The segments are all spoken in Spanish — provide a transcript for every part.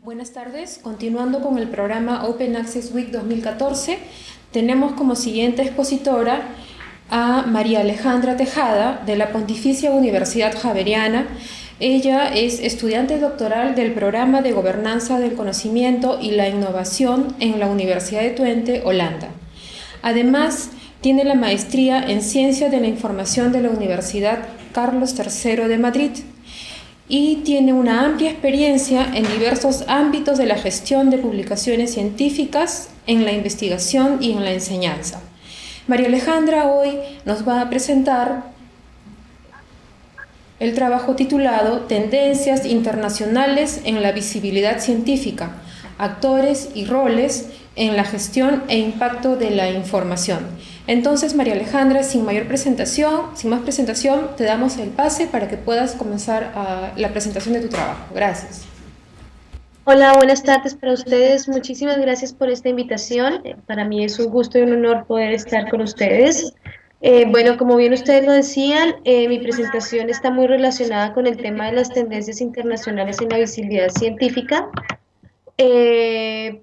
Buenas tardes. Continuando con el programa Open Access Week 2014, tenemos como siguiente expositora a María Alejandra Tejada, de la Pontificia Universidad Javeriana. Ella es estudiante doctoral del Programa de Gobernanza del Conocimiento y la Innovación en la Universidad de Twente, Holanda. Además, tiene la maestría en Ciencia de la Información de la Universidad Carlos III de Madrid y tiene una amplia experiencia en diversos ámbitos de la gestión de publicaciones científicas, en la investigación y en la enseñanza. María Alejandra hoy nos va a presentar el trabajo titulado Tendencias internacionales en la visibilidad científica, actores y roles en la gestión e impacto de la información. Entonces, María Alejandra, sin más presentación, te damos el pase para que puedas comenzar la presentación de tu trabajo. Gracias. Hola, buenas tardes para ustedes. Muchísimas gracias por esta invitación. Para mí es un gusto y un honor poder estar con ustedes. Bueno, como bien ustedes lo decían, mi presentación está muy relacionada con el tema de las tendencias internacionales en la visibilidad científica. Eh,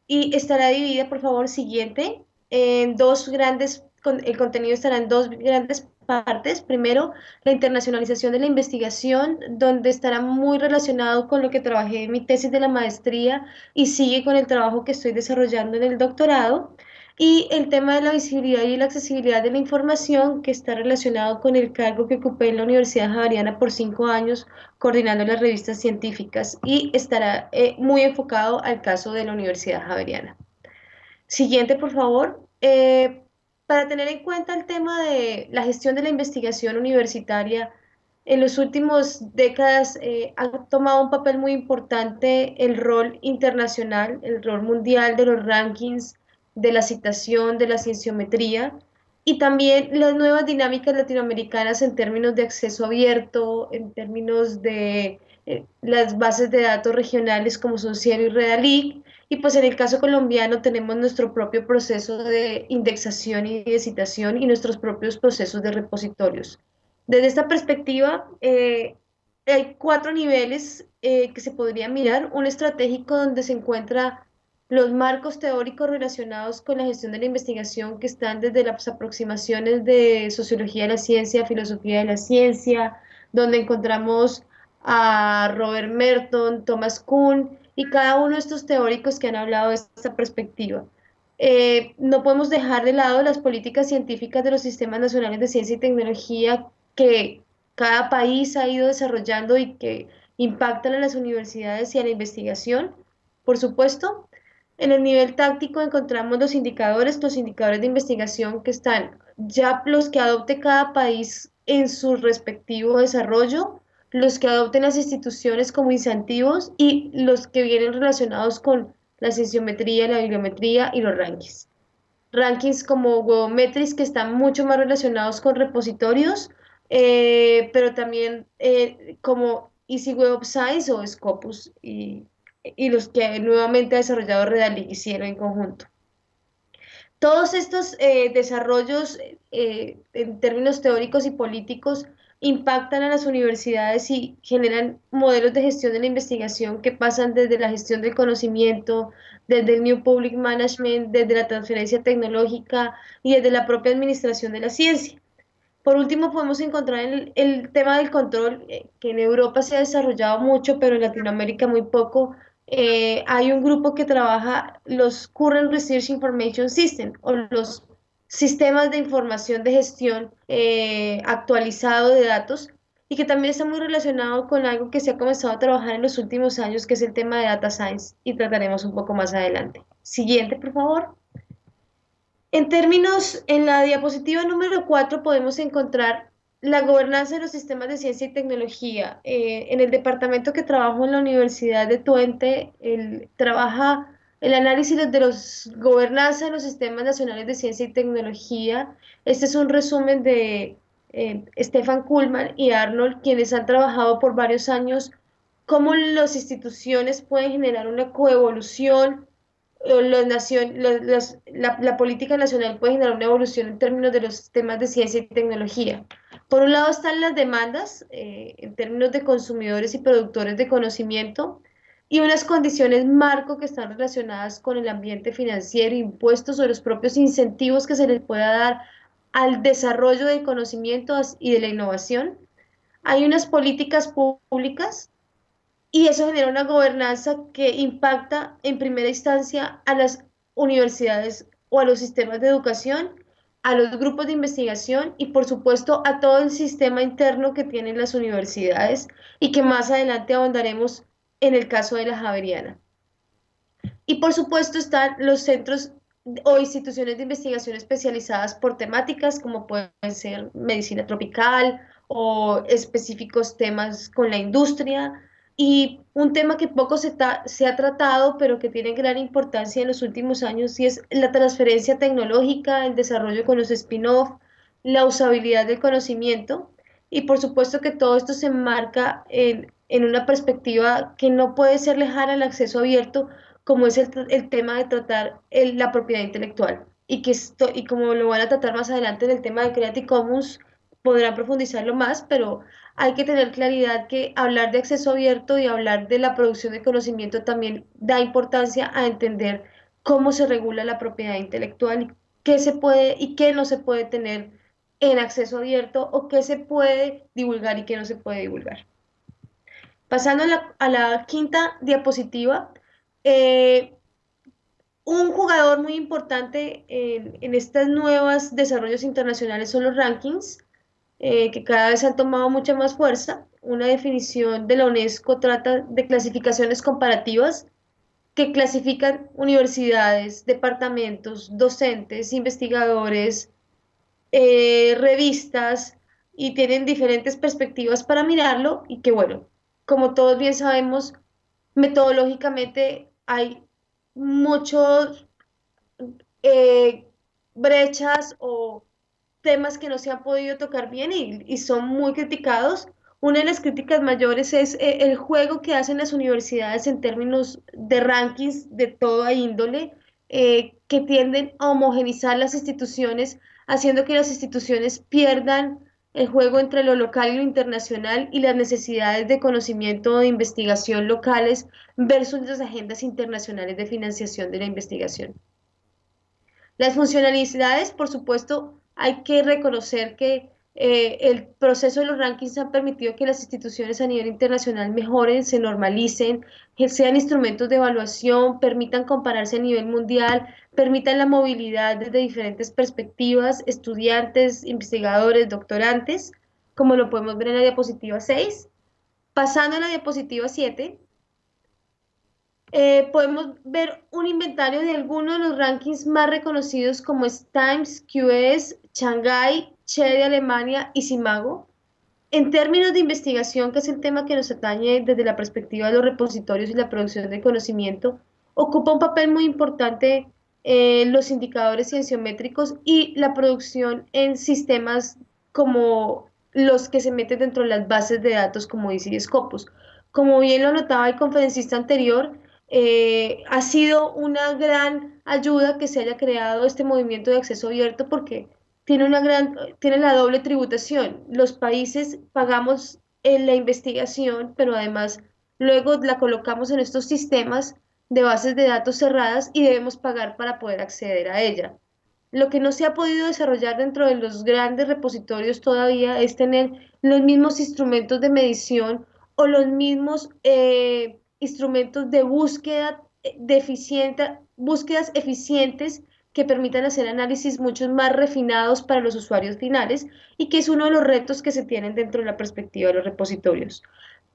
y estará dividida, por favor, siguiente, en dos grandes, el contenido estará en dos grandes partes. Primero, la internacionalización de la investigación, donde estará muy relacionado con lo que trabajé en mi tesis de la maestría y sigue con el trabajo que estoy desarrollando en el doctorado. Y el tema de la visibilidad y la accesibilidad de la información, que está relacionado con el cargo que ocupé en la Universidad Javeriana por 5 años, coordinando las revistas científicas, y estará muy enfocado al caso de la Universidad Javeriana. Siguiente, por favor. Para tener en cuenta el tema de la gestión de la investigación universitaria, en los últimos décadas ha tomado un papel muy importante el rol internacional, el rol mundial de los rankings, de la citación, de la cienciometría, y también las nuevas dinámicas latinoamericanas en términos de acceso abierto, en términos de las bases de datos regionales como son Cielo y Redalic. Y pues en el caso colombiano tenemos nuestro propio proceso de indexación y de citación y nuestros propios procesos de repositorios. Desde esta perspectiva, hay 4 niveles que se podrían mirar. Un estratégico donde se encuentra los marcos teóricos relacionados con la gestión de la investigación, que están desde las aproximaciones de sociología de la ciencia, filosofía de la ciencia, donde encontramos a Robert Merton, Thomas Kuhn y cada uno de estos teóricos que han hablado de esta perspectiva. No podemos dejar de lado las políticas científicas de los sistemas nacionales de ciencia y tecnología que cada país ha ido desarrollando y que impactan a las universidades y a la investigación, por supuesto. En el nivel táctico encontramos los indicadores de investigación que están ya los que adopte cada país en su respectivo desarrollo, los que adopten las instituciones como incentivos y los que vienen relacionados con la cienciometría, la bibliometría y los rankings. Rankings como Webometrics, que están mucho más relacionados con repositorios, pero también como Easy Web of Science o Scopus y los que nuevamente ha desarrollado Redalic y Cielo en conjunto. Todos estos desarrollos en términos teóricos y políticos impactan a las universidades y generan modelos de gestión de la investigación que pasan desde la gestión del conocimiento, desde el New Public Management, desde la transferencia tecnológica y desde la propia administración de la ciencia. Por último, podemos encontrar el tema del control, que en Europa se ha desarrollado mucho, pero en Latinoamérica muy poco. Hay un grupo que trabaja los Current Research Information System o los sistemas de información de gestión actualizado de datos y que también está muy relacionado con algo que se ha comenzado a trabajar en los últimos años, que es el tema de Data Science, y trataremos un poco más adelante. Siguiente, por favor. En términos, en la diapositiva número 4 podemos encontrar la gobernanza de los sistemas de ciencia y tecnología. En el departamento que trabajo en la Universidad de Twente, trabaja el análisis de los gobernanza de los sistemas nacionales de ciencia y tecnología. Este es un resumen de Stefan Kuhlmann y Arnold, quienes han trabajado por varios años cómo las instituciones pueden generar una coevolución, la política nacional puede generar una evolución en términos de los temas de ciencia y tecnología. Por un lado están las demandas en términos de consumidores y productores de conocimiento, y unas condiciones marco que están relacionadas con el ambiente financiero, impuestos o los propios incentivos que se les pueda dar al desarrollo del conocimiento y de la innovación. Hay unas políticas públicas y eso genera una gobernanza que impacta en primera instancia a las universidades o a los sistemas de educación, a los grupos de investigación y por supuesto a todo el sistema interno que tienen las universidades y que más adelante ahondaremos en el caso de la Javeriana. Y por supuesto están los centros o instituciones de investigación especializadas por temáticas, como pueden ser medicina tropical o específicos temas con la industria. Y un tema que poco se ha tratado, pero que tiene gran importancia en los últimos años, y es la transferencia tecnológica, el desarrollo con los spin-off, la usabilidad del conocimiento. Y por supuesto que todo esto se enmarca en una perspectiva que no puede ser lejana al acceso abierto, como es el tema de tratar la propiedad intelectual. Y como lo van a tratar más adelante en el tema de Creative Commons, podrán profundizarlo más, pero hay que tener claridad que hablar de acceso abierto y hablar de la producción de conocimiento también da importancia a entender cómo se regula la propiedad intelectual y qué se puede y qué no se puede tener en acceso abierto o qué se puede divulgar y qué no se puede divulgar. Pasando a la quinta diapositiva, eh, un jugador muy importante en estos nuevos desarrollos internacionales son los rankings, que cada vez han tomado mucha más fuerza. Una definición de la UNESCO trata de clasificaciones comparativas que clasifican universidades, departamentos, docentes, investigadores, revistas y tienen diferentes perspectivas para mirarlo y que bueno, como todos bien sabemos, metodológicamente hay muchos eh, brechas o temas que no se han podido tocar bien y son muy criticados. Una de las críticas mayores es el juego que hacen las universidades en términos de rankings de toda índole, que tienden a homogenizar las instituciones, haciendo que las instituciones pierdan el juego entre lo local y lo internacional y las necesidades de conocimiento o de investigación locales versus las agendas internacionales de financiación de la investigación. Las funcionalidades, por supuesto, hay que reconocer que el proceso de los rankings ha permitido que las instituciones a nivel internacional mejoren, se normalicen, que sean instrumentos de evaluación, permitan compararse a nivel mundial, permitan la movilidad desde diferentes perspectivas, estudiantes, investigadores, doctorantes, como lo podemos ver en la diapositiva 6. Pasando a la diapositiva 7, podemos ver un inventario de algunos de los rankings más reconocidos como es Times, QS, Shanghai, CHE de Alemania y Simago. En términos de investigación, que es el tema que nos atañe desde la perspectiva de los repositorios y la producción de conocimiento, ocupa un papel muy importante los indicadores cienciométricos y la producción en sistemas como los que se meten dentro de las bases de datos como DISI y Scopus. Como bien lo notaba el conferencista anterior, ha sido una gran ayuda que se haya creado este movimiento de acceso abierto porque tiene la doble tributación. Los países pagamos en la investigación, pero además luego la colocamos en estos sistemas de bases de datos cerradas y debemos pagar para poder acceder a ella. Lo que no se ha podido desarrollar dentro de los grandes repositorios todavía es tener los mismos instrumentos de medición o los mismos instrumentos de búsqueda búsquedas eficientes que permitan hacer análisis mucho más refinados para los usuarios finales y que es uno de los retos que se tienen dentro de la perspectiva de los repositorios.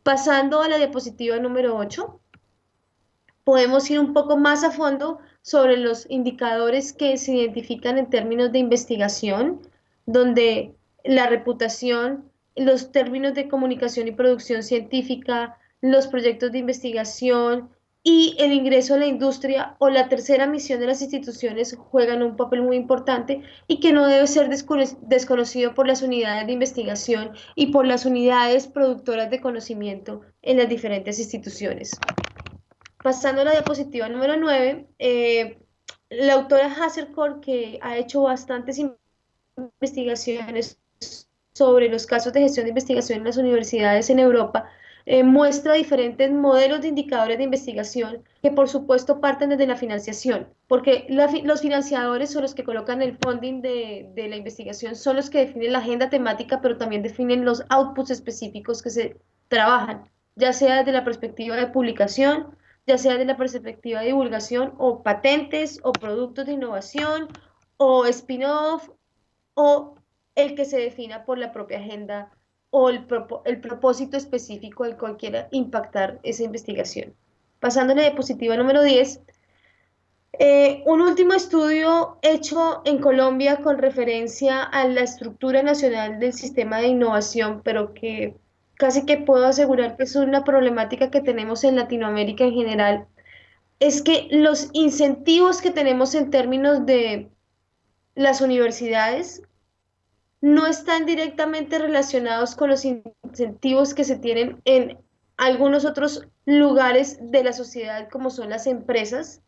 Pasando a la diapositiva número 8, podemos ir un poco más a fondo sobre los indicadores que se identifican en términos de investigación, donde la reputación, los términos de comunicación y producción científica, los proyectos de investigación y el ingreso a la industria o la tercera misión de las instituciones juegan un papel muy importante y que no debe ser desconocido por las unidades de investigación y por las unidades productoras de conocimiento en las diferentes instituciones. Pasando a la diapositiva número 9, la autora Hazelcorn, que ha hecho bastantes investigaciones sobre los casos de gestión de investigación en las universidades en Europa, muestra diferentes modelos de indicadores de investigación que por supuesto parten desde la financiación, porque los financiadores son los que colocan el funding de la investigación, son los que definen la agenda temática, pero también definen los outputs específicos que se trabajan, ya sea desde la perspectiva de publicación, ya sea desde la perspectiva de divulgación o patentes o productos de innovación o spin-off o el que se defina por la propia agenda o el propósito específico al cual quiera impactar esa investigación. Pasando a la diapositiva número 10, un último estudio hecho en Colombia con referencia a la estructura nacional del sistema de innovación, pero que casi que puedo asegurar que es una problemática que tenemos en Latinoamérica en general, es que los incentivos que tenemos en términos de las universidades no están directamente relacionados con los incentivos que se tienen en algunos otros lugares de la sociedad, como son las empresas,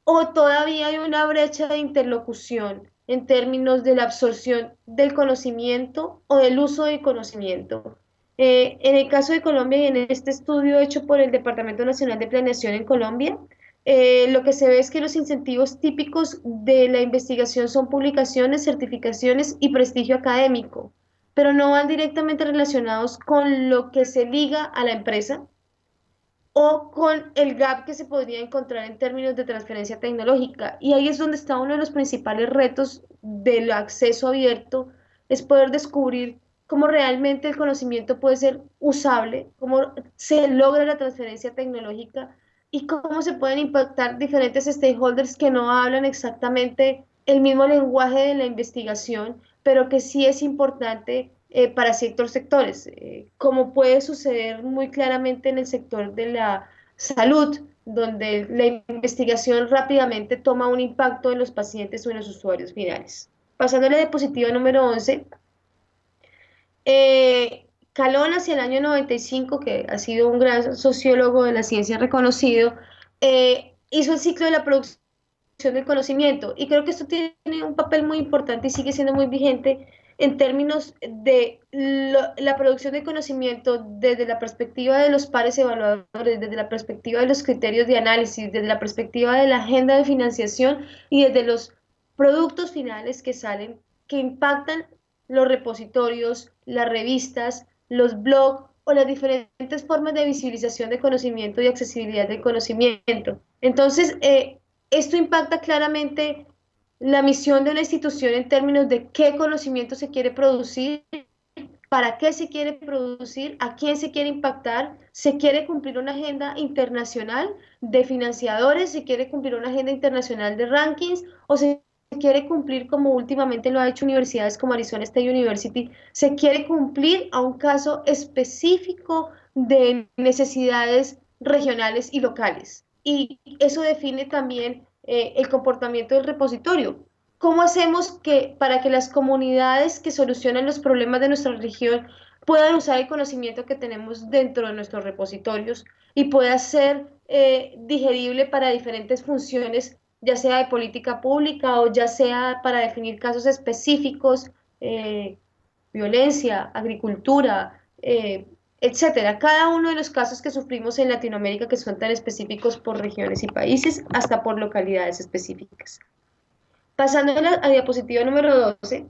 o todavía hay una brecha de interlocución en términos de la absorción del conocimiento o del uso del conocimiento. En el caso de Colombia y en este estudio hecho por el Departamento Nacional de Planeación en Colombia, lo que se ve es que los incentivos típicos de la investigación son publicaciones, certificaciones y prestigio académico, pero no van directamente relacionados con lo que se liga a la empresa o con el gap que se podría encontrar en términos de transferencia tecnológica. Y ahí es donde está uno de los principales retos del acceso abierto, es poder descubrir cómo realmente el conocimiento puede ser usable, cómo se logra la transferencia tecnológica y cómo se pueden impactar diferentes stakeholders que no hablan exactamente el mismo lenguaje de la investigación, pero que sí es importante para ciertos sectores, como puede suceder muy claramente en el sector de la salud, donde la investigación rápidamente toma un impacto en los pacientes o en los usuarios finales. Pasando a la diapositiva número 11, Calón hacia el año 95, que ha sido un gran sociólogo de la ciencia reconocido, hizo el ciclo de la producción del conocimiento y creo que esto tiene un papel muy importante y sigue siendo muy vigente en términos de la producción de conocimiento desde la perspectiva de los pares evaluadores, desde la perspectiva de los criterios de análisis, desde la perspectiva de la agenda de financiación y desde los productos finales que salen, que impactan los repositorios, las revistas, los blogs o las diferentes formas de visibilización de conocimiento y accesibilidad del conocimiento. Entonces, esto impacta claramente la misión de una institución en términos de qué conocimiento se quiere producir, para qué se quiere producir, a quién se quiere impactar, se quiere cumplir una agenda internacional de financiadores, se quiere cumplir una agenda internacional de rankings o se quiere cumplir como últimamente lo ha hecho universidades como Arizona State University, se quiere cumplir a un caso específico de necesidades regionales y locales. Y eso define también el comportamiento del repositorio. ¿Cómo hacemos para que las comunidades que solucionan los problemas de nuestra región puedan usar el conocimiento que tenemos dentro de nuestros repositorios y pueda ser digerible para diferentes funciones, ya sea de política pública o ya sea para definir casos específicos, violencia, agricultura, etcétera? Cada uno de los casos que sufrimos en Latinoamérica que son tan específicos por regiones y países, hasta por localidades específicas. Pasando a la diapositiva número 12,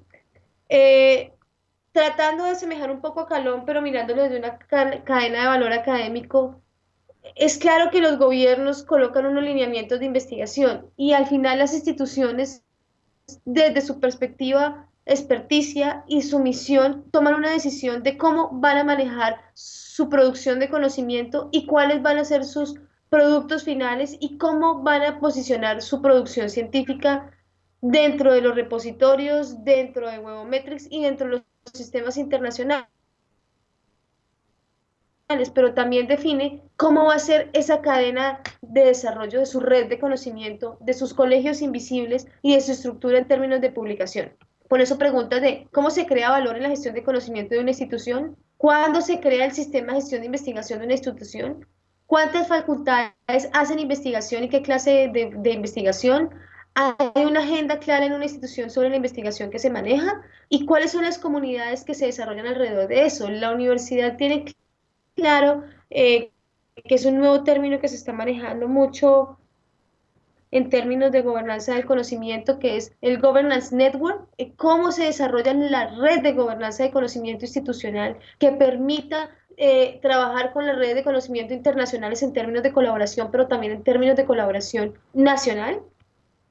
tratando de asemejar un poco a Calón, pero mirándolo desde una cadena de valor académico, es claro que los gobiernos colocan unos lineamientos de investigación y al final las instituciones, desde su perspectiva, experticia y su misión, toman una decisión de cómo van a manejar su producción de conocimiento y cuáles van a ser sus productos finales y cómo van a posicionar su producción científica dentro de los repositorios, dentro de Webometrics y dentro de los sistemas internacionales, pero también define cómo va a ser esa cadena de desarrollo de su red de conocimiento, de sus colegios invisibles y de su estructura en términos de publicación. Por eso preguntas de cómo se crea valor en la gestión de conocimiento de una institución, cuándo se crea el sistema de gestión de investigación de una institución, cuántas facultades hacen investigación y qué clase de investigación, hay una agenda clara en una institución sobre la investigación que se maneja y cuáles son las comunidades que se desarrollan alrededor de eso. La universidad tiene claro, que es un nuevo término que se está manejando mucho en términos de gobernanza del conocimiento, que es el Governance Network, cómo se desarrolla la red de gobernanza de conocimiento institucional que permita trabajar con las redes de conocimiento internacionales en términos de colaboración, pero también en términos de colaboración nacional.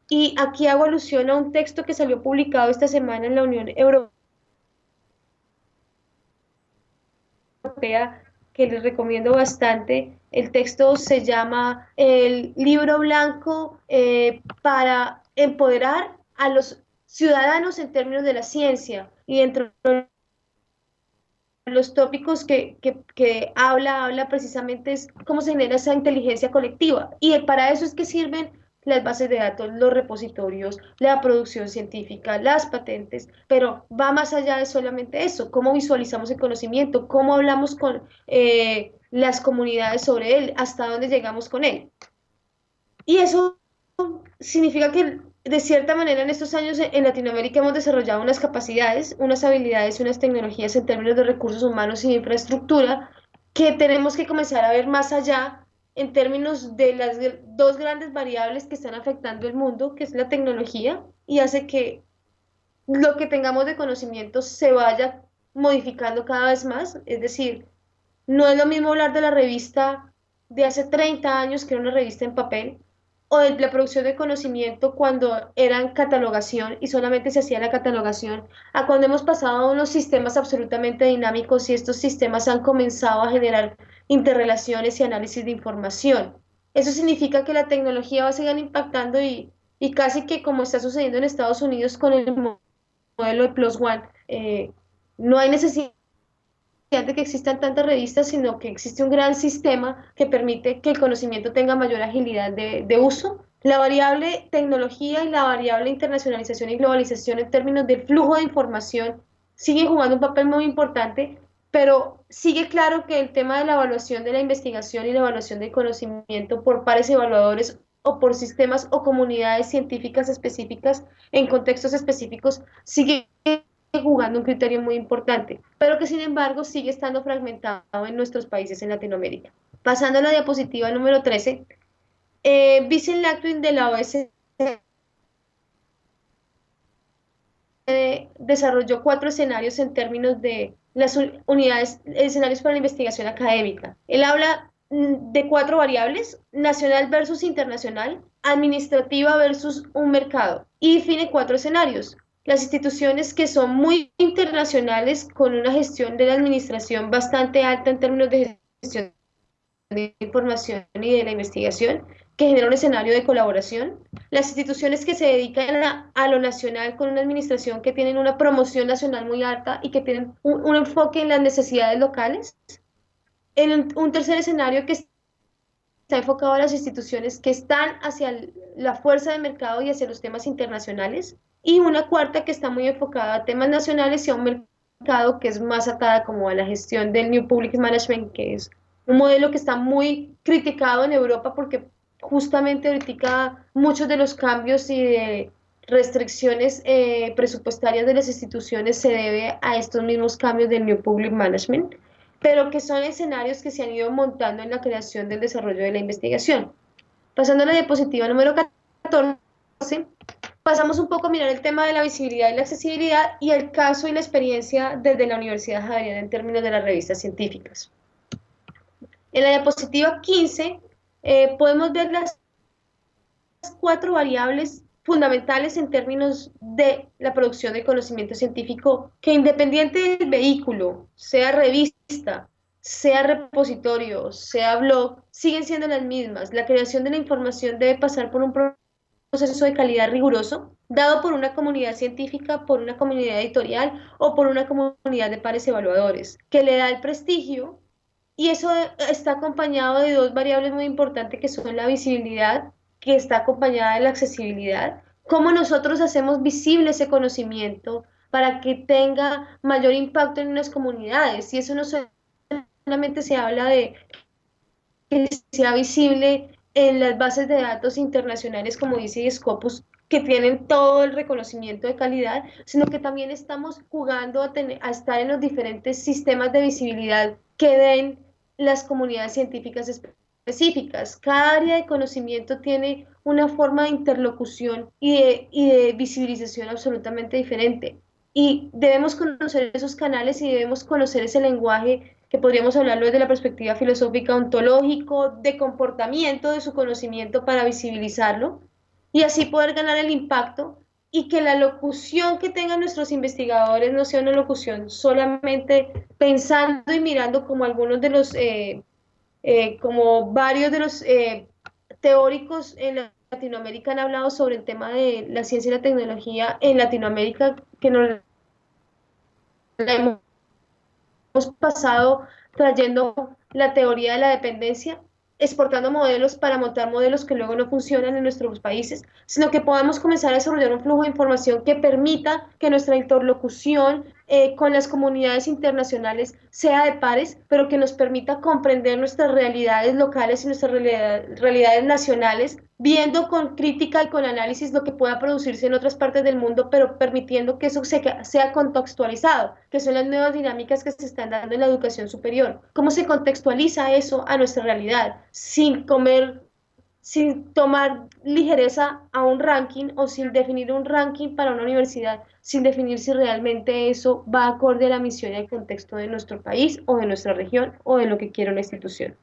Y aquí hago alusión a un texto que salió publicado esta semana en la Unión Europea, que les recomiendo bastante. El texto se llama El Libro Blanco para empoderar a los ciudadanos en términos de la ciencia. Y entre los tópicos que habla precisamente es cómo se genera esa inteligencia colectiva. Y para eso es que sirven las bases de datos, los repositorios, la producción científica, las patentes, pero va más allá de solamente eso, cómo visualizamos el conocimiento, cómo hablamos con las comunidades sobre él, hasta dónde llegamos con él. Y eso significa que de cierta manera en estos años en Latinoamérica hemos desarrollado unas capacidades, unas habilidades y unas tecnologías en términos de recursos humanos y de infraestructura que tenemos que comenzar a ver más allá en términos de las dos grandes variables que están afectando el mundo, que es la tecnología y hace que lo que tengamos de conocimiento se vaya modificando cada vez más. Es decir, no es lo mismo hablar de la revista de hace 30 años, que era una revista en papel, o de la producción de conocimiento cuando eran catalogación y solamente se hacía la catalogación, a cuando hemos pasado a unos sistemas absolutamente dinámicos y estos sistemas han comenzado a generar interrelaciones y análisis de información. Eso significa que la tecnología va a seguir impactando y casi que como está sucediendo en Estados Unidos con el modelo de Plus One, no hay necesidad de que existan tantas revistas, sino que existe un gran sistema que permite que el conocimiento tenga mayor agilidad de uso. La variable tecnología y la variable internacionalización y globalización en términos del flujo de información siguen jugando un papel muy importante, pero sigue claro que el tema de la evaluación de la investigación y la evaluación del conocimiento por pares evaluadores o por sistemas o comunidades científicas específicas en contextos específicos sigue jugando un criterio muy importante, pero que sin embargo sigue estando fragmentado en nuestros países en Latinoamérica. Pasando a la diapositiva número 13, Vincent Lactwin de la OSD desarrolló 4 escenarios en términos de las unidades, escenarios para la investigación académica. Él habla de 4 variables: nacional versus internacional, administrativa versus un mercado, y define 4 escenarios. Las instituciones que son muy internacionales, con una gestión de la administración bastante alta en términos de gestión de información y de la investigación, que genera un escenario de colaboración. Las instituciones que se dedican a lo nacional, con una administración que tienen una promoción nacional muy alta y que tienen un enfoque en las necesidades locales. En un tercer escenario que está enfocado a las instituciones que están hacia la fuerza de mercado y hacia los temas internacionales. Y una cuarta que está muy enfocada a temas nacionales y a un mercado que es más atada como a la gestión del New Public Management, que es un modelo que está muy criticado en Europa porque justamente ahorita muchos de los cambios y de restricciones presupuestarias de las instituciones se debe a estos mismos cambios del New Public Management, pero que son escenarios que se han ido montando en la creación del desarrollo de la investigación. Pasando a la diapositiva número 14, pasamos un poco a mirar el tema de la visibilidad y la accesibilidad y el caso y la experiencia desde la Universidad Javeriana en términos de las revistas científicas. En la diapositiva 15 podemos ver las 4 variables fundamentales en términos de la producción de conocimiento científico, que independiente del vehículo, sea revista, sea repositorio, sea blog, siguen siendo las mismas. La creación de la información debe pasar por un proceso de calidad riguroso, dado por una comunidad científica, por una comunidad editorial o por una comunidad de pares evaluadores, que le da el prestigio, y eso está acompañado de 2 variables muy importantes que son la visibilidad, que está acompañada de la accesibilidad. Cómo nosotros hacemos visible ese conocimiento para que tenga mayor impacto en las comunidades. Y eso no solamente se habla de que sea visible en las bases de datos internacionales, como dice Scopus, que tienen todo el reconocimiento de calidad, sino que también estamos jugando a estar en los diferentes sistemas de visibilidad que den las comunidades científicas específicas. Cada área de conocimiento tiene una forma de interlocución y de visibilización absolutamente diferente. Y debemos conocer esos canales y debemos conocer ese lenguaje que podríamos hablarlo desde la perspectiva filosófica, ontológico, de comportamiento de su conocimiento para visibilizarlo y así poder ganar el impacto y que la locución que tengan nuestros investigadores no sea una locución solamente pensando y mirando como algunos de los, como varios de los teóricos en Latinoamérica han hablado sobre el tema de la ciencia y la tecnología en Latinoamérica, que nos hemos pasado trayendo la teoría de la dependencia, exportando modelos para montar modelos que luego no funcionan en nuestros países, sino que podamos comenzar a desarrollar un flujo de información que permita que nuestra interlocución con las comunidades internacionales sea de pares, pero que nos permita comprender nuestras realidades locales y nuestras realidades nacionales, viendo con crítica y con análisis lo que pueda producirse en otras partes del mundo, pero permitiendo que eso sea contextualizado, que son las nuevas dinámicas que se están dando en la educación superior. ¿Cómo se contextualiza eso a nuestra realidad? Sin tomar ligereza a un ranking o sin definir un ranking para una universidad, sin definir si realmente eso va acorde a la misión y al contexto de nuestro país o de nuestra región o de lo que quiere una institución.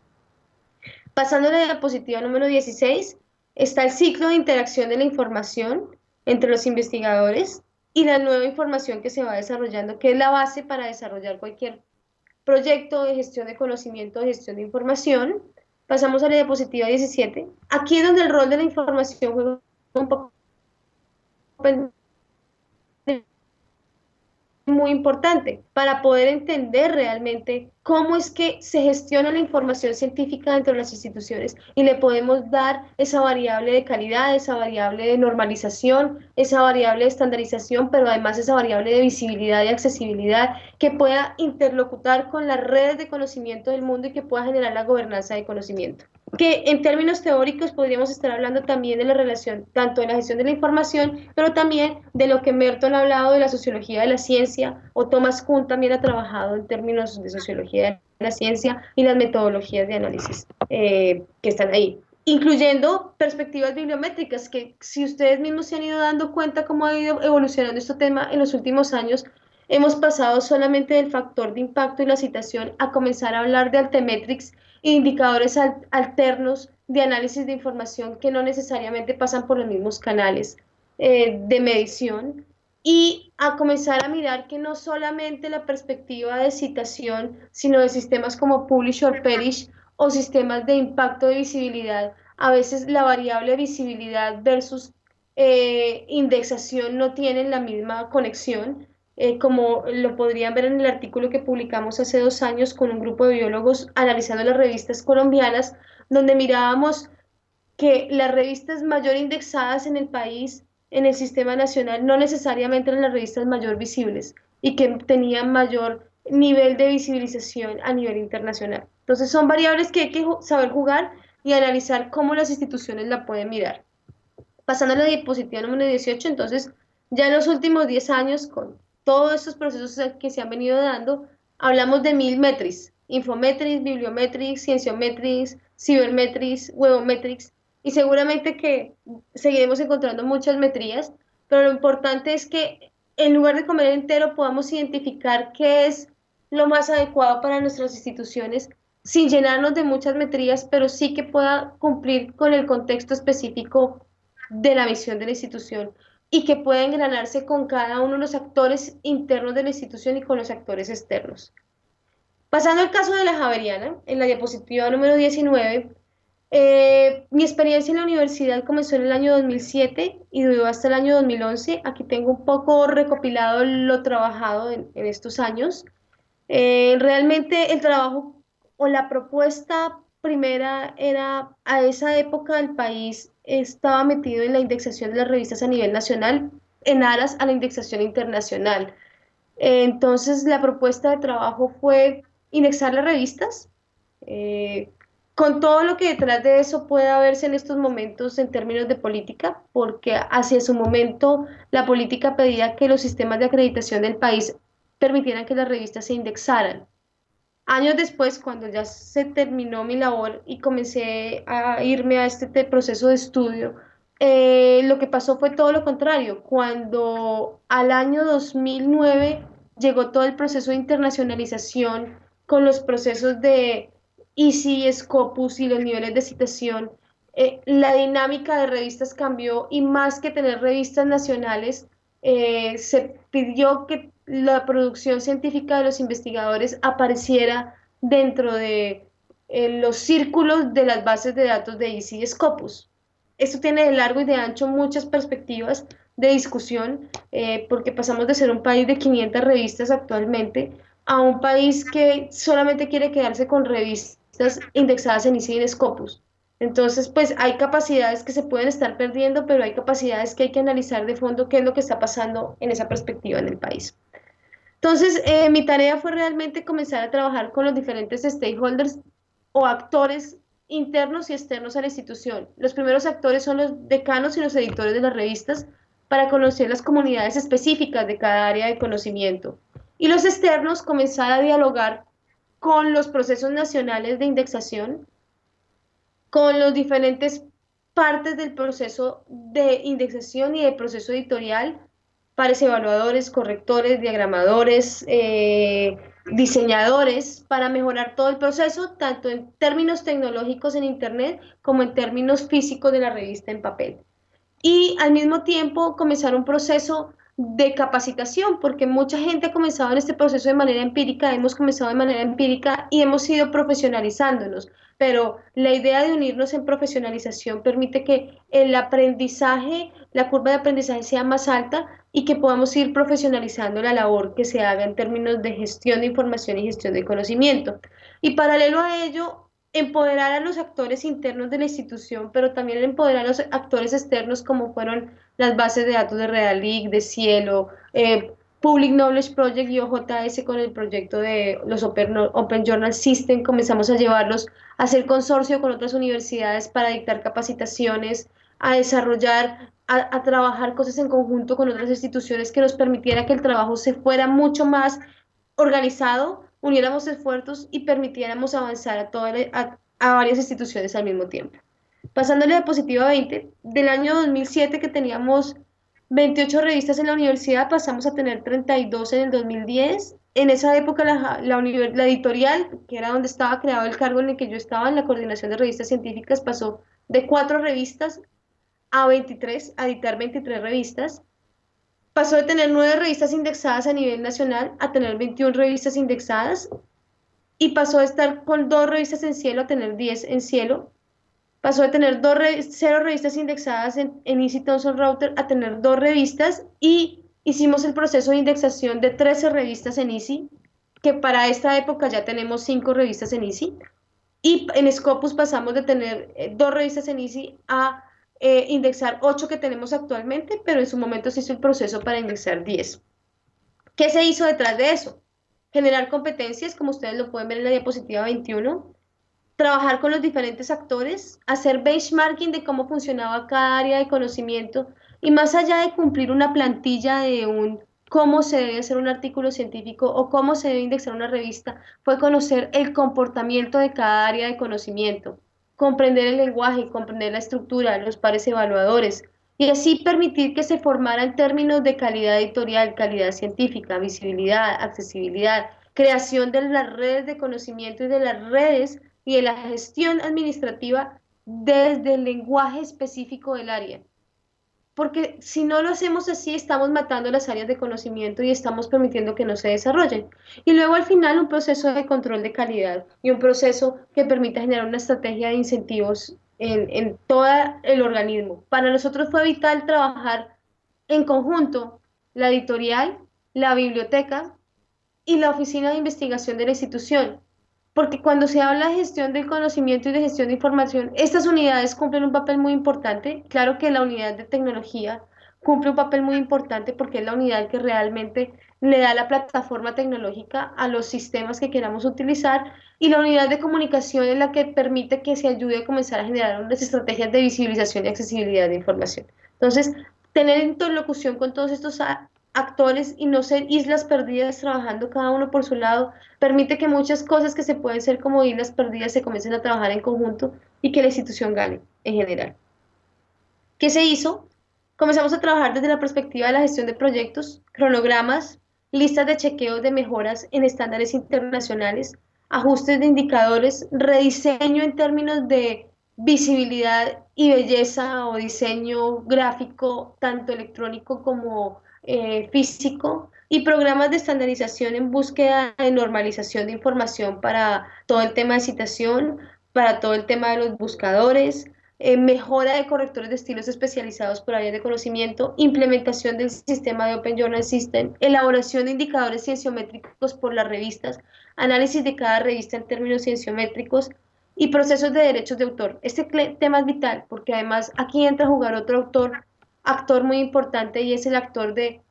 Pasando a la diapositiva número 16, está el ciclo de interacción de la información entre los investigadores y la nueva información que se va desarrollando, que es la base para desarrollar cualquier proyecto de gestión de conocimiento, de gestión de información. Pasamos a la diapositiva 17. Aquí es donde el rol de la información juega un papel muy importante para poder entender realmente cómo es que se gestiona la información científica dentro de las instituciones y le podemos dar esa variable de calidad, esa variable de normalización, esa variable de estandarización, pero además esa variable de visibilidad y accesibilidad que pueda interlocutar con las redes de conocimiento del mundo y que pueda generar la gobernanza de conocimiento. Que en términos teóricos podríamos estar hablando también de la relación tanto de la gestión de la información, pero también de lo que Merton ha hablado de la sociología de la ciencia, o Thomas Kuhn también ha trabajado en términos de sociología de la ciencia y las metodologías de análisis que están ahí, incluyendo perspectivas bibliométricas, que si ustedes mismos se han ido dando cuenta cómo ha ido evolucionando este tema en los últimos años, hemos pasado solamente del factor de impacto y la citación a comenzar a hablar de altimetrics e indicadores alternos de análisis de información que no necesariamente pasan por los mismos canales de medición y a comenzar a mirar que no solamente la perspectiva de citación, sino de sistemas como Publish or Perish o sistemas de impacto de visibilidad, a veces la variable visibilidad versus indexación no tienen la misma conexión, como lo podrían ver en el artículo que publicamos hace 2 años con un grupo de biólogos analizando las revistas colombianas, donde mirábamos que las revistas mayor indexadas en el país, en el sistema nacional, no necesariamente eran las revistas mayor visibles y que tenían mayor nivel de visibilización a nivel internacional. Entonces son variables que hay que saber jugar y analizar cómo las instituciones la pueden mirar. Pasando a la diapositiva número 18, entonces ya en los últimos 10 años, con todos estos procesos que se han venido dando, hablamos de 1000 metrics: infometrics, bibliometrics, cienciometrics, cibermetrics, webometrics, y seguramente que seguiremos encontrando muchas metrías, pero lo importante es que en lugar de comer entero podamos identificar qué es lo más adecuado para nuestras instituciones, sin llenarnos de muchas metrías, pero sí que pueda cumplir con el contexto específico de la misión de la institución y que pueda engranarse con cada uno de los actores internos de la institución y con los actores externos. Pasando al caso de la Javeriana, en la diapositiva número 19, mi experiencia en la universidad comenzó en el año 2007 y duró hasta el año 2011. Aquí tengo un poco recopilado lo trabajado en estos años. Realmente el trabajo o la propuesta primera era, a esa época el país estaba metido en la indexación de las revistas a nivel nacional en aras a la indexación internacional. Entonces la propuesta de trabajo fue indexar las revistas, eh, con todo lo que detrás de eso pueda verse en estos momentos en términos de política, porque hacia su momento la política pedía que los sistemas de acreditación del país permitieran que las revistas se indexaran. Años después, cuando ya se terminó mi labor y comencé a irme a este proceso de estudio, lo que pasó fue todo lo contrario. Cuando al año 2009 llegó todo el proceso de internacionalización con los procesos de ISI, Scopus y los niveles de citación, la dinámica de revistas cambió y más que tener revistas nacionales, se pidió que la producción científica de los investigadores apareciera dentro de los círculos de las bases de datos de ICI y Scopus. Esto tiene de largo y de ancho muchas perspectivas de discusión, porque pasamos de ser un país de 500 revistas actualmente a un país que solamente quiere quedarse con revistas indexadas en ICI y en Scopus. Entonces, pues hay capacidades que se pueden estar perdiendo, pero hay capacidades que hay que analizar de fondo qué es lo que está pasando en esa perspectiva en el país. Entonces, mi tarea fue realmente comenzar a trabajar con los diferentes stakeholders o actores internos y externos a la institución. Los primeros actores son los decanos y los editores de las revistas para conocer las comunidades específicas de cada área de conocimiento. Y los externos comenzar a dialogar con los procesos nacionales de indexación, con los diferentes partes del proceso de indexación y del proceso editorial, pares evaluadores, correctores, diagramadores, diseñadores, para mejorar todo el proceso, tanto en términos tecnológicos en Internet como en términos físicos de la revista en papel. Y al mismo tiempo comenzar un proceso de capacitación, porque mucha gente ha comenzado en este proceso de manera empírica, hemos comenzado de manera empírica y hemos ido profesionalizándonos, pero la idea de unirnos en profesionalización permite que el aprendizaje, la curva de aprendizaje sea más alta y que podamos ir profesionalizando la labor que se haga en términos de gestión de información y gestión de conocimiento. Y paralelo a ello, empoderar a los actores internos de la institución, pero también empoderar a los actores externos como fueron las bases de datos de Redalyc, de Cielo, Public Knowledge Project y OJS con el proyecto de los Open Journal System. Comenzamos a llevarlos a hacer consorcio con otras universidades para dictar capacitaciones, a desarrollar, a trabajar cosas en conjunto con otras instituciones que nos permitiera que el trabajo se fuera mucho más organizado, uniéramos esfuerzos y permitiéramos avanzar a varias instituciones al mismo tiempo. Pasándole de diapositiva 20, del año 2007 que teníamos 28 revistas en la universidad, pasamos a tener 32 en el 2010. En esa época la editorial, que era donde estaba creado el cargo en el que yo estaba, en la coordinación de revistas científicas, pasó de 4 revistas a 23, a editar 23 revistas. Pasó de tener 9 revistas indexadas a nivel nacional a tener 21 revistas indexadas y pasó de estar con 2 revistas en Cielo a tener 10 en Cielo. Pasó de tener 0 revistas indexadas en Easy Thomson Reuters a tener 2 revistas y hicimos el proceso de indexación de 13 revistas en Easy, que para esta época ya tenemos 5 revistas en Easy. Y en Scopus pasamos de tener 2 revistas en Easy a indexar 8 que tenemos actualmente, pero en su momento se hizo el proceso para indexar 10. ¿Qué se hizo detrás de eso? Generar competencias, como ustedes lo pueden ver en la diapositiva 21, trabajar con los diferentes actores, hacer benchmarking de cómo funcionaba cada área de conocimiento y más allá de cumplir una plantilla de cómo se debe hacer un artículo científico o cómo se debe indexar una revista, fue conocer el comportamiento de cada área de conocimiento, comprender el lenguaje, comprender la estructura, los pares evaluadores, y así permitir que se formara en términos de calidad editorial, calidad científica, visibilidad, accesibilidad, creación de las redes de conocimiento y de las redes y de la gestión administrativa desde el lenguaje específico del área. Porque si no lo hacemos así, estamos matando las áreas de conocimiento y estamos permitiendo que no se desarrollen. Y luego al final un proceso de control de calidad y un proceso que permita generar una estrategia de incentivos en todo el organismo. Para nosotros fue vital trabajar en conjunto la editorial, la biblioteca y la oficina de investigación de la institución. Porque cuando se habla de gestión del conocimiento y de gestión de información, estas unidades cumplen un papel muy importante. Claro que la unidad de tecnología cumple un papel muy importante porque es la unidad que realmente le da la plataforma tecnológica a los sistemas que queramos utilizar y la unidad de comunicación es la que permite que se ayude a comenzar a generar unas estrategias de visibilización y accesibilidad de información. Entonces, tener interlocución con todos estos actores y no ser islas perdidas trabajando cada uno por su lado, permite que muchas cosas que se pueden ser como islas perdidas se comiencen a trabajar en conjunto y que la institución gane en general. ¿Qué se hizo? Comenzamos a trabajar desde la perspectiva de la gestión de proyectos, cronogramas, listas de chequeo de mejoras en estándares internacionales, ajustes de indicadores, rediseño en términos de visibilidad y belleza o diseño gráfico, tanto electrónico como físico, y programas de estandarización en búsqueda de normalización de información para todo el tema de citación, para todo el tema de los buscadores, mejora de correctores de estilos especializados por áreas de conocimiento, implementación del sistema de Open Journal System, elaboración de indicadores cienciométricos por las revistas, análisis de cada revista en términos cienciométricos y procesos de derechos de autor. Este tema es vital porque además aquí entra a jugar otro actor muy importante y es el actor de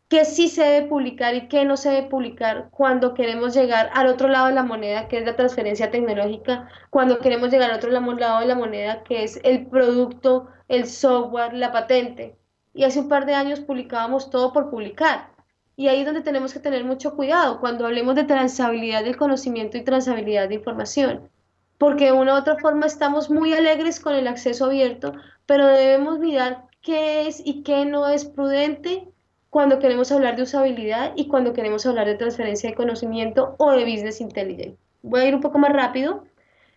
qué sí se debe publicar y qué no se debe publicar cuando queremos llegar al otro lado de la moneda, que es la transferencia tecnológica, cuando queremos llegar al otro lado de la moneda, que es el producto, el software, la patente. Y hace un par de años publicábamos todo por publicar. Y ahí es donde tenemos que tener mucho cuidado cuando hablemos de transabilidad del conocimiento y transabilidad de información. Porque de una u otra forma estamos muy alegres con el acceso abierto, pero debemos mirar qué es y qué no es prudente cuando queremos hablar de usabilidad y cuando queremos hablar de transferencia de conocimiento o de business intelligence. Voy a ir un poco más rápido.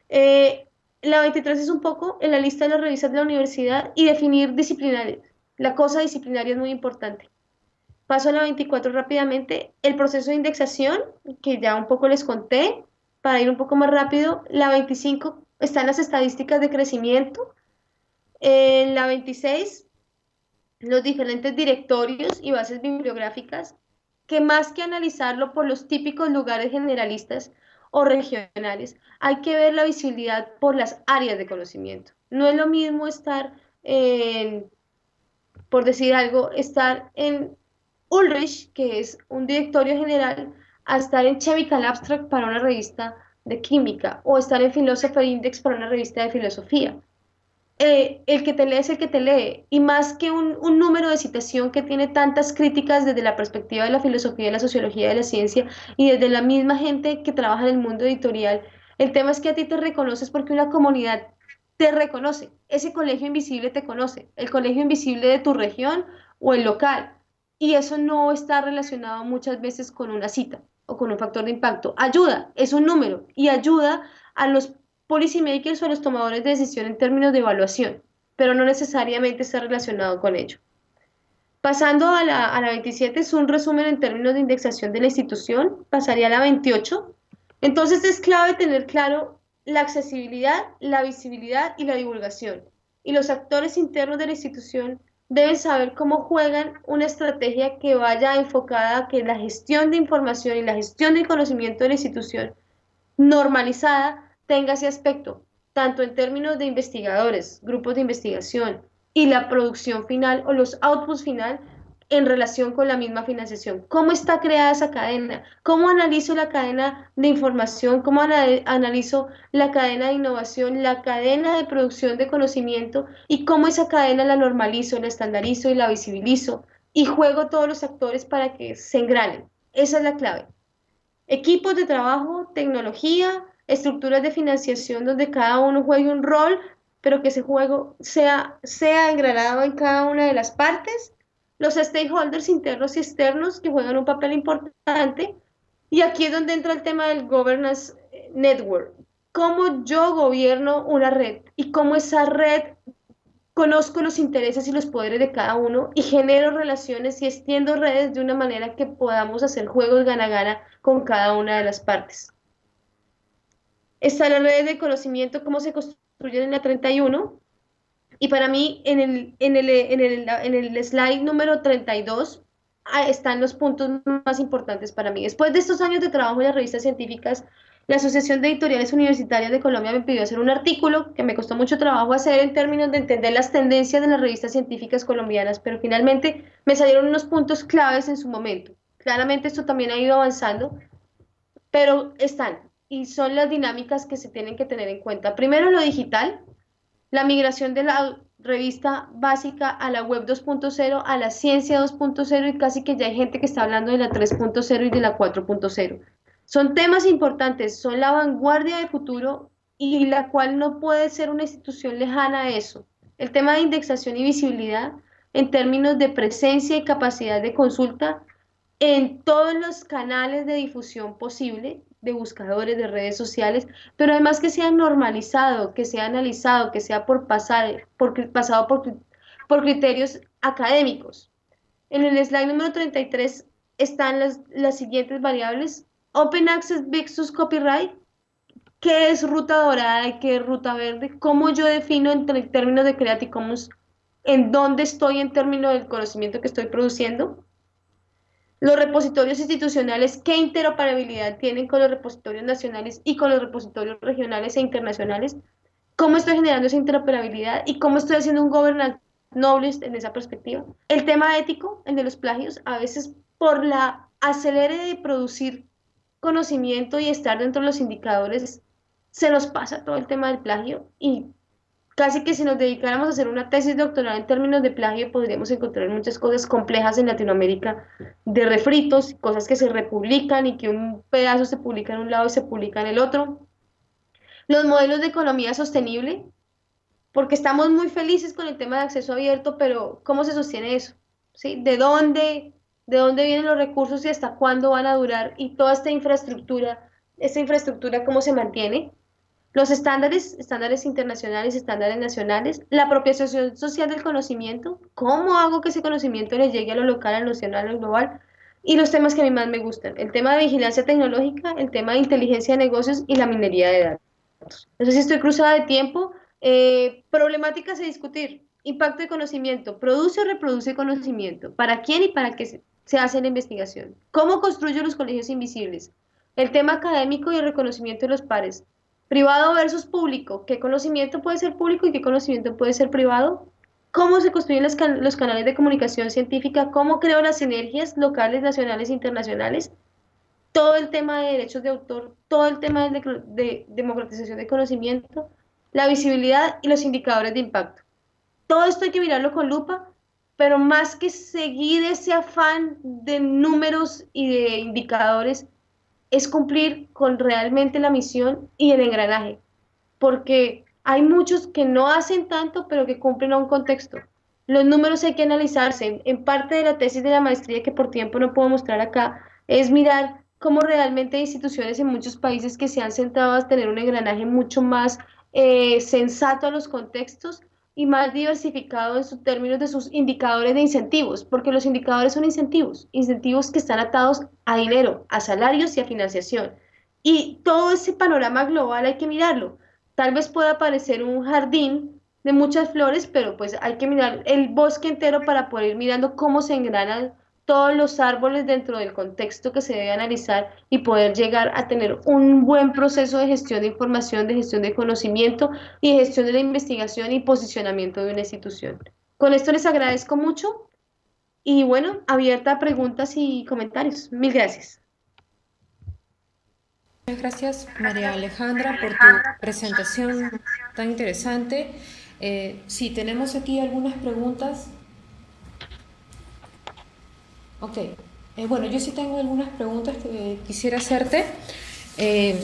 Eh, la 23 es un poco en la lista de las revistas de la universidad y definir disciplinarias. La cosa disciplinaria es muy importante. Paso a la 24 rápidamente. El proceso de indexación, que ya un poco les conté, para ir un poco más rápido. La 25 están las estadísticas de crecimiento. En la 26 los diferentes directorios y bases bibliográficas, que más que analizarlo por los típicos lugares generalistas o regionales, hay que ver la visibilidad por las áreas de conocimiento. No es lo mismo estar en, por decir algo, estar en Ulrich, que es un directorio general, a estar en Chemical Abstract para una revista de química o estar en Philosopher Index para una revista de filosofía. El que te lee es el que te lee, y más que un número de citación que tiene tantas críticas desde la perspectiva de la filosofía, de la sociología, de la ciencia y desde la misma gente que trabaja en el mundo editorial, el tema es que a ti te reconoces porque una comunidad te reconoce, ese colegio invisible te conoce, el colegio invisible de tu región o el local, y eso no está relacionado muchas veces con una cita o con un factor de impacto. Ayuda, es un número y ayuda a los policymakers o a los tomadores de decisión en términos de evaluación, pero no necesariamente está relacionado con ello. Pasando a la 27 es un resumen en términos de indexación de la institución, pasaría a la 28. Entonces es clave tener claro la accesibilidad, la visibilidad y la divulgación. Y los actores internos de la institución deben saber cómo juegan una estrategia que vaya enfocada a que la gestión de información y la gestión del conocimiento de la institución normalizada tenga ese aspecto, tanto en términos de investigadores, grupos de investigación y la producción final o los outputs final en relación con la misma financiación. ¿Cómo está creada esa cadena? ¿Cómo analizo la cadena de información? ¿Cómo analizo la cadena de innovación, la cadena de producción de conocimiento y cómo esa cadena la normalizo, la estandarizo y la visibilizo y juego todos los actores para que se engranen? Esa es la clave. Equipos de trabajo, tecnología, estructuras de financiación donde cada uno juegue un rol, pero que ese juego sea engranado en cada una de las partes, los stakeholders internos y externos que juegan un papel importante, y aquí es donde entra el tema del governance network, cómo yo gobierno una red y cómo esa red conozco los intereses y los poderes de cada uno y genero relaciones y extiendo redes de una manera que podamos hacer juegos gana-gana con cada una de las partes. Está la red de conocimiento, cómo se construyen en la 31. Y para mí, en el slide número 32, están los puntos más importantes para mí. Después de estos años de trabajo en las revistas científicas, la Asociación de Editoriales Universitarias de Colombia me pidió hacer un artículo que me costó mucho trabajo hacer en términos de entender las tendencias de las revistas científicas colombianas, pero finalmente me salieron unos puntos claves en su momento. Claramente esto también ha ido avanzando, pero están y son las dinámicas que se tienen que tener en cuenta. Primero, lo digital, la migración revista básica a la web 2.0, a la ciencia 2.0 y casi que ya hay gente que está hablando de la 3.0 y de la 4.0. Son temas importantes, son la vanguardia del futuro y la cual no puede ser una institución lejana a eso. El tema de indexación y visibilidad en términos de presencia y capacidad de consulta en todos los canales de difusión posible, de buscadores, de redes sociales, pero además que sea normalizado, que sea analizado, que sea pasado por criterios académicos. En el slide número 33 están las siguientes variables. Open Access versus Copyright. ¿Qué es ruta dorada y qué es ruta verde? ¿Cómo yo defino en términos de Creative Commons en dónde estoy en términos del conocimiento que estoy produciendo? Los repositorios institucionales, ¿qué interoperabilidad tienen con los repositorios nacionales y con los repositorios regionales e internacionales? ¿Cómo estoy generando esa interoperabilidad y cómo estoy haciendo un governance knowledge en esa perspectiva? El tema ético, el de los plagios, a veces por la acelere de producir conocimiento y estar dentro de los indicadores, se nos pasa todo el tema del plagio y casi que si nos dedicáramos a hacer una tesis doctoral en términos de plagio, podríamos encontrar muchas cosas complejas en Latinoamérica, de refritos, cosas que se republican y que un pedazo se publica en un lado y se publica en el otro. Los modelos de economía sostenible, porque estamos muy felices con el tema de acceso abierto, pero ¿cómo se sostiene eso? ¿Sí? ¿De dónde vienen los recursos y hasta cuándo van a durar? Y toda esta infraestructura, ¿cómo se mantiene? Los estándares, estándares internacionales, estándares nacionales, la apropiación social del conocimiento, cómo hago que ese conocimiento le llegue a lo local, a lo nacional, a lo global, y los temas que a mí más me gustan, el tema de vigilancia tecnológica, el tema de inteligencia de negocios y la minería de datos. No sé si estoy cruzada de tiempo. Problemáticas a discutir, impacto de conocimiento, produce o reproduce conocimiento, para quién y para qué se hace la investigación, cómo construyo los colegios invisibles, el tema académico y el reconocimiento de los pares, privado versus público, qué conocimiento puede ser público y qué conocimiento puede ser privado, cómo se construyen los canales de comunicación científica, cómo creo las sinergias locales, nacionales e internacionales, todo el tema de derechos de autor, todo el tema de democratización de conocimiento, la visibilidad y los indicadores de impacto. Todo esto hay que mirarlo con lupa, pero más que seguir ese afán de números y de indicadores, es cumplir con realmente la misión y el engranaje, porque hay muchos que no hacen tanto, pero que cumplen a un contexto. Los números hay que analizarse. En parte de la tesis de la maestría, que por tiempo no puedo mostrar acá, es mirar cómo realmente hay instituciones en muchos países que se han centrado a tener un engranaje mucho más sensato a los contextos y más diversificado en sus términos de sus indicadores de incentivos, porque los indicadores son incentivos, incentivos que están atados a dinero, a salarios y a financiación. Y todo ese panorama global hay que mirarlo. Tal vez pueda parecer un jardín de muchas flores, pero pues hay que mirar el bosque entero para poder ir mirando cómo se engranan todos los árboles dentro del contexto que se debe analizar y poder llegar a tener un buen proceso de gestión de información, de gestión de conocimiento y de gestión de la investigación y posicionamiento de una institución. Con esto les agradezco mucho y bueno, abierta a preguntas y comentarios. Mil gracias. Muchas gracias, María Alejandra, por tu presentación tan interesante. Sí, tenemos aquí algunas preguntas. Ok, bueno, yo sí tengo algunas preguntas que quisiera hacerte. ¿Qué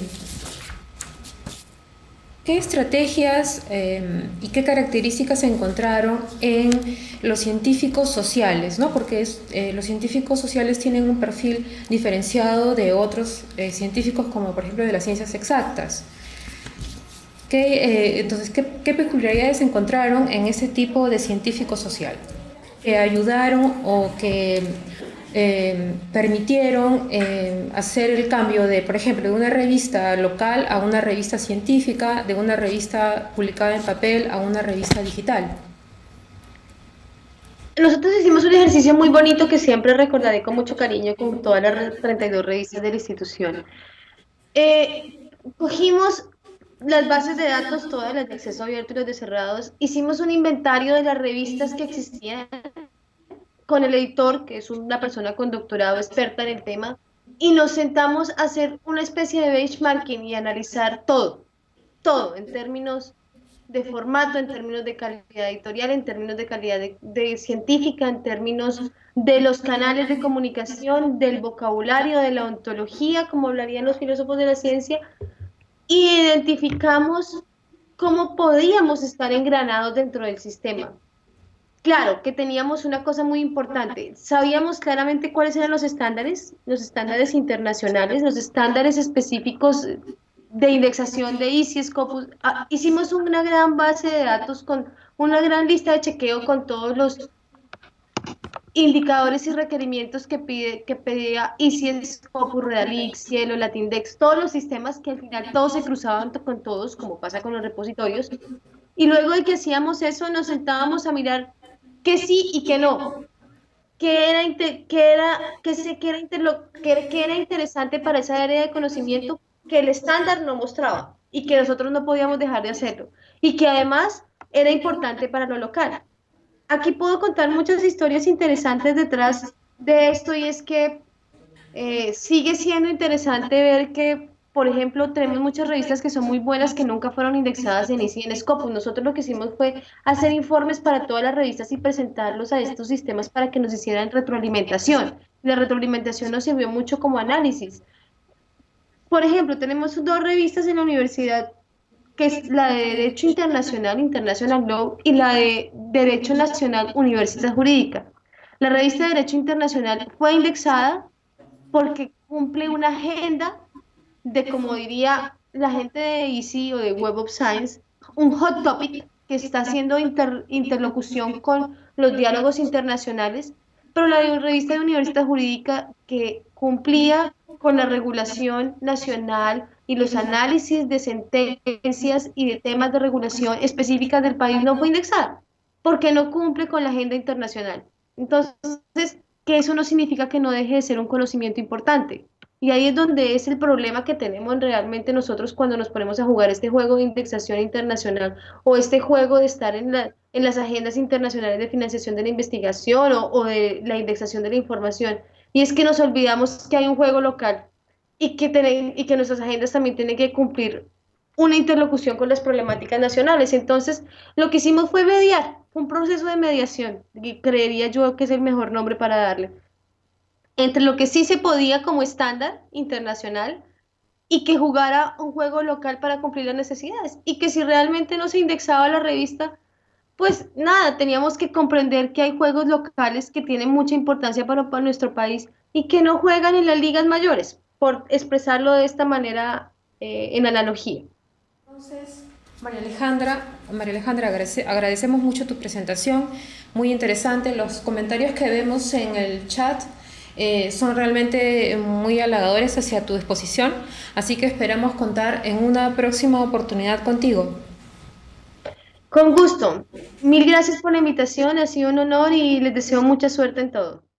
estrategias y qué características se encontraron en los científicos sociales, ¿no? Porque los científicos sociales tienen un perfil diferenciado de otros científicos, como por ejemplo de las ciencias exactas. Entonces, ¿qué peculiaridades se encontraron en ese tipo de científico social que ayudaron o que permitieron hacer el cambio de, por ejemplo, de una revista local a una revista científica, de una revista publicada en papel a una revista digital? Nosotros hicimos un ejercicio muy bonito que siempre recordaré con mucho cariño con todas las 32 revistas de la institución. Cogimos las bases de datos, todas las de acceso abierto y las de cerrados, hicimos un inventario de las revistas que existían con el editor, que es una persona con doctorado experta en el tema, y nos sentamos a hacer una especie de benchmarking y analizar todo en términos de formato, en términos de calidad editorial, en términos de calidad de científica, en términos de los canales de comunicación, del vocabulario, de la ontología, como hablarían los filósofos de la ciencia, y identificamos cómo podíamos estar engranados dentro del sistema. Claro que teníamos una cosa muy importante, sabíamos claramente cuáles eran los estándares internacionales, los estándares específicos de indexación de ICI, Scopus. Hicimos una gran base de datos con una gran lista de chequeo con todos los indicadores y requerimientos que pedía ICI, Scopus, Redalix, Cielo, Latindex, todos los sistemas que al final todos se cruzaban con todos, como pasa con los repositorios. Y luego de que hacíamos eso, nos sentábamos a mirar qué sí y qué no, qué era interesante para esa área de conocimiento que el estándar no mostraba y que nosotros no podíamos dejar de hacerlo, y que además era importante para lo local. Aquí puedo contar muchas historias interesantes detrás de esto, y es que sigue siendo interesante ver que, por ejemplo, tenemos muchas revistas que son muy buenas que nunca fueron indexadas en ICI y en Scopus. Nosotros lo que hicimos fue hacer informes para todas las revistas y presentarlos a estos sistemas para que nos hicieran retroalimentación. La retroalimentación nos sirvió mucho como análisis. Por ejemplo, tenemos dos revistas en la universidad, que es la de Derecho Internacional, International Law, y la de Derecho Nacional, Universidad Jurídica. La revista de Derecho Internacional fue indexada porque cumple una agenda de, como diría la gente de EASY o de Web of Science, un hot topic que está haciendo interlocución con los diálogos internacionales, pero la revista de Universidad Jurídica, que cumplía con la regulación nacional y los análisis de sentencias y de temas de regulación específicas del país, no fue indexada, porque no cumple con la agenda internacional. Entonces, que eso no significa que no deje de ser un conocimiento importante. Y ahí es donde es el problema que tenemos realmente nosotros cuando nos ponemos a jugar este juego de indexación internacional, o este juego de estar en las agendas internacionales de financiación de la investigación, o de la indexación de la información. Y es que nos olvidamos que hay un juego local, y que nuestras agendas también tienen que cumplir una interlocución con las problemáticas nacionales. Entonces, lo que hicimos fue mediar, un proceso de mediación, y creería yo que es el mejor nombre para darle, entre lo que sí se podía como estándar internacional y que jugara un juego local para cumplir las necesidades. Y que si realmente no se indexaba la revista, pues nada, teníamos que comprender que hay juegos locales que tienen mucha importancia para nuestro país y que no juegan en las ligas mayores, por expresarlo de esta manera, en analogía. Entonces, María Alejandra, agradecemos mucho tu presentación, muy interesante. Los comentarios que vemos en el chat son realmente muy halagadores hacia tu exposición, así que esperamos contar en una próxima oportunidad contigo. Con gusto. Mil gracias por la invitación, ha sido un honor y les deseo mucha suerte en todo.